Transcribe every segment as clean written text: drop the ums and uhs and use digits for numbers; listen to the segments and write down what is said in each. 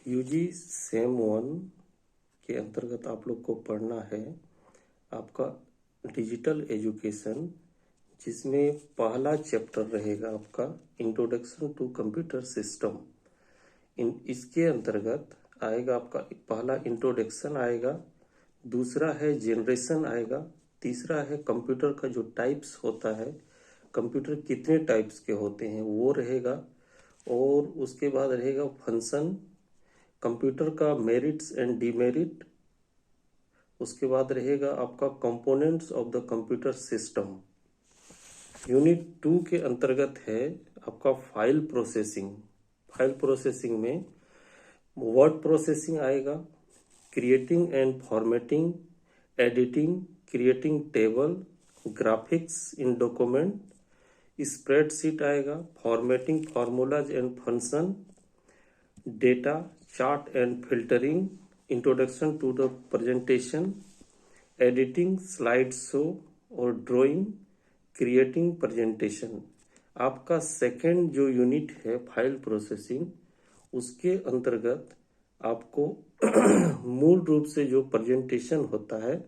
UG same one के अंतर्गत आप लोग को पढ़ना है आपका डिजिटल एजुकेशन, जिसमें पहला चैप्टर रहेगा आपका इंट्रोडक्शन टू कंप्यूटर सिस्टम। इसके अंतर्गत आएगा आपका पहला इंट्रोडक्शन आएगा, दूसरा है जनरेशन आएगा, तीसरा है कंप्यूटर का जो टाइप्स होता है, कंप्यूटर कितने टाइप्स के होते हैं वो रहेगा, और उसके बाद रहेगा फंक्शन, कंप्यूटर का मेरिट्स एंड डीमेरिट, उसके बाद रहेगा आपका components of the computer system. Unit 2 के अंतर्गत है आपका फाइल प्रोसेसिंग। फाइल प्रोसेसिंग में वर्ड प्रोसेसिंग आएगा, creating and formatting, editing, creating table, graphics in document, spreadsheet आएगा, formatting formulas and function, data chart and filtering, introduction to the presentation, editing slide show और drawing, creating presentation. आपका second जो unit है file processing, उसके अंतर्गत आपको मूल रूप से जो प्रेजेंटेशन होता है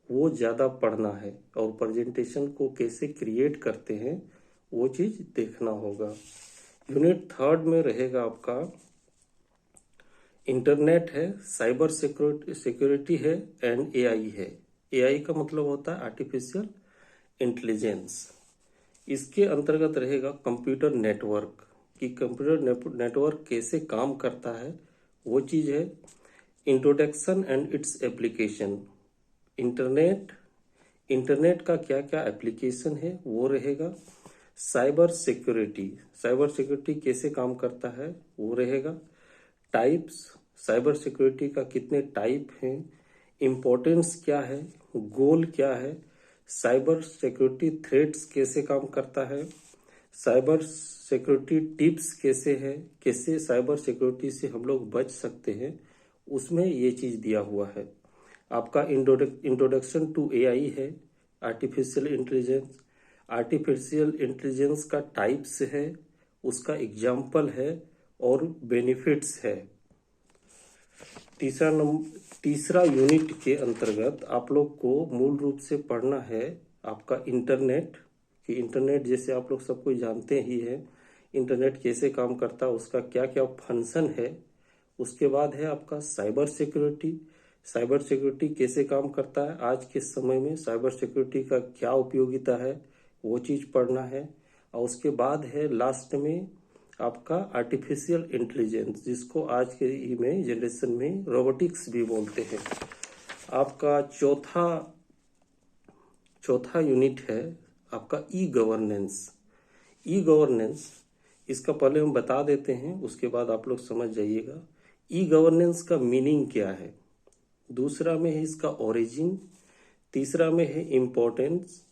वो ज़्यादा पढ़ना है, और प्रेजेंटेशन को कैसे क्रिएट करते हैं वो चीज़ देखना होगा। यूनिट 3 में रहेगा आपका इंटरनेट है, साइबर सिक्योरिटी है एंड एआई है। एआई का मतलब होता है आर्टिफिशियल इंटेलिजेंस। इसके अंतर्गत रहेगा कंप्यूटर नेटवर्क, कि कंप्यूटर नेटवर्क कैसे काम करता है वो चीज़ है। Introduction and its application, internet का क्या क्या एप्लीकेशन है वो रहेगा। साइबर सिक्योरिटी कैसे काम करता है वो रहेगा। टाइप्स, साइबर सिक्योरिटी का कितने टाइप हैं, इम्पोर्टेंस क्या है, गोल क्या है, साइबर सिक्योरिटी थ्रेट्स कैसे काम करता है, साइबर सिक्योरिटी टिप्स कैसे है, कैसे साइबर सिक्योरिटी से हम लोग बच सकते हैं, उसमें ये चीज़ दिया हुआ है। आपका इंट्रोडक्शन टू एआई है, आर्टिफिशियल इंटेलिजेंस का टाइप्स है, उसका एग्जाम्पल है और बेनिफिट्स है। तीसरा यूनिट के अंतर्गत आप लोग को मूल रूप से पढ़ना है आपका इंटरनेट, कि इंटरनेट जैसे आप लोग सब कुछ जानते ही है, इंटरनेट कैसे काम करता है, उसका क्या क्या फंक्शन है। उसके बाद है आपका साइबर सिक्योरिटी कैसे काम करता है, आज के समय में साइबर सिक्योरिटी का क्या उपयोगिता है वो चीज़ पढ़ना है। और उसके बाद है लास्ट में आपका आर्टिफिशियल इंटेलिजेंस, जिसको आज के में जनरेशन में रोबोटिक्स भी बोलते हैं। आपका चौथा यूनिट है आपका ई गवर्नेंस। इसका पहले हम बता देते हैं, उसके बाद आप लोग समझ जाइएगा। ई गवर्नेंस का मीनिंग क्या है, दूसरा में है इसका ओरिजिन, तीसरा में है इम्पोर्टेंस,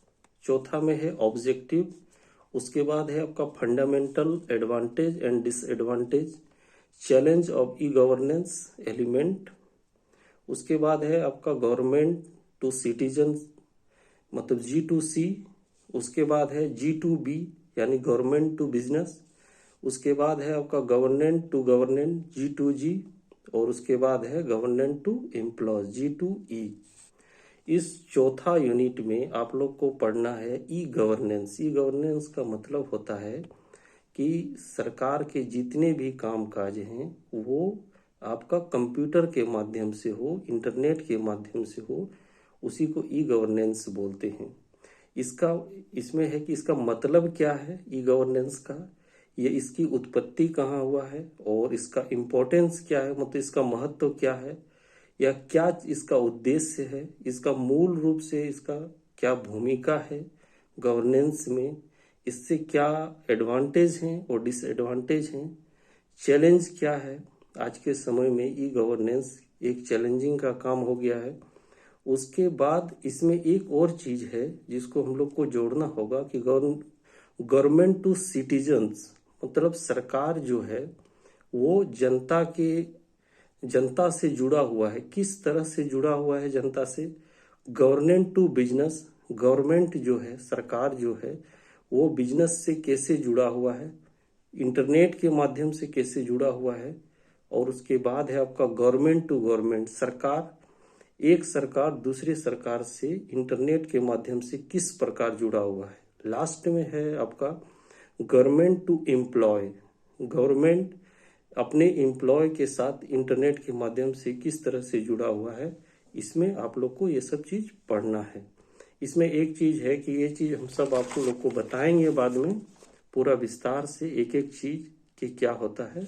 चौथा में है ऑब्जेक्टिव, उसके बाद है आपका fundamental advantage and disadvantage, challenge of e governance element, उसके बाद है आपका गवर्नमेंट टू सिटीजन मतलब G2C, उसके बाद है G2B यानी गवर्नमेंट टू बिजनेस, उसके बाद है आपका गवर्नेंट टू गवर्नेंट G2G, और उसके बाद है गवर्नेंट टू एम्प्लॉय G2E। इस चौथा यूनिट में आप लोग को पढ़ना है ई गवर्नेंस का मतलब होता है कि सरकार के जितने भी कामकाज हैं वो आपका कंप्यूटर के माध्यम से हो, इंटरनेट के माध्यम से हो, उसी को ई गवर्नेंस बोलते हैं। इसमें है कि इसका मतलब क्या है ई गवर्नेंस का, ये इसकी उत्पत्ति कहाँ हुआ है, और इसका इम्पोर्टेंस क्या है, मतलब इसका महत्व क्या है, या क्या इसका उद्देश्य है, इसका मूल रूप से इसका क्या भूमिका है गवर्नेंस में, इससे क्या एडवांटेज हैं और डिसएडवांटेज हैं, चैलेंज क्या है। आज के समय में ई गवर्नेंस एक चैलेंजिंग का काम हो गया है। उसके बाद इसमें एक और चीज़ है जिसको हम लोग को जोड़ना होगा कि गवर्नमेंट टू सिटीजन्स, मतलब सरकार जो है वो जनता से जुड़ा हुआ है। किस तरह से जुड़ा हुआ है जनता से, गवर्नेंट टू बिजनेस, गवर्नमेंट जो है, सरकार जो है वो बिजनेस से कैसे जुड़ा हुआ है, इंटरनेट के माध्यम से कैसे जुड़ा हुआ है, और उसके बाद है आपका गवर्नमेंट टू गवर्नमेंट, सरकार, एक सरकार दूसरी सरकार से इंटरनेट के माध्यम से किस प्रकार जुड़ा हुआ है। लास्ट में है आपका गवर्नमेंट टू एम्प्लॉय, गवर्नमेंट अपने एम्प्लॉय के साथ इंटरनेट के माध्यम से किस तरह से जुड़ा हुआ है। इसमें आप लोग को ये सब चीज पढ़ना है। इसमें एक चीज है कि ये चीज हम सब आप लोग को बताएंगे बाद में पूरा विस्तार से, एक एक चीज कि क्या होता है।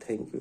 Thank you.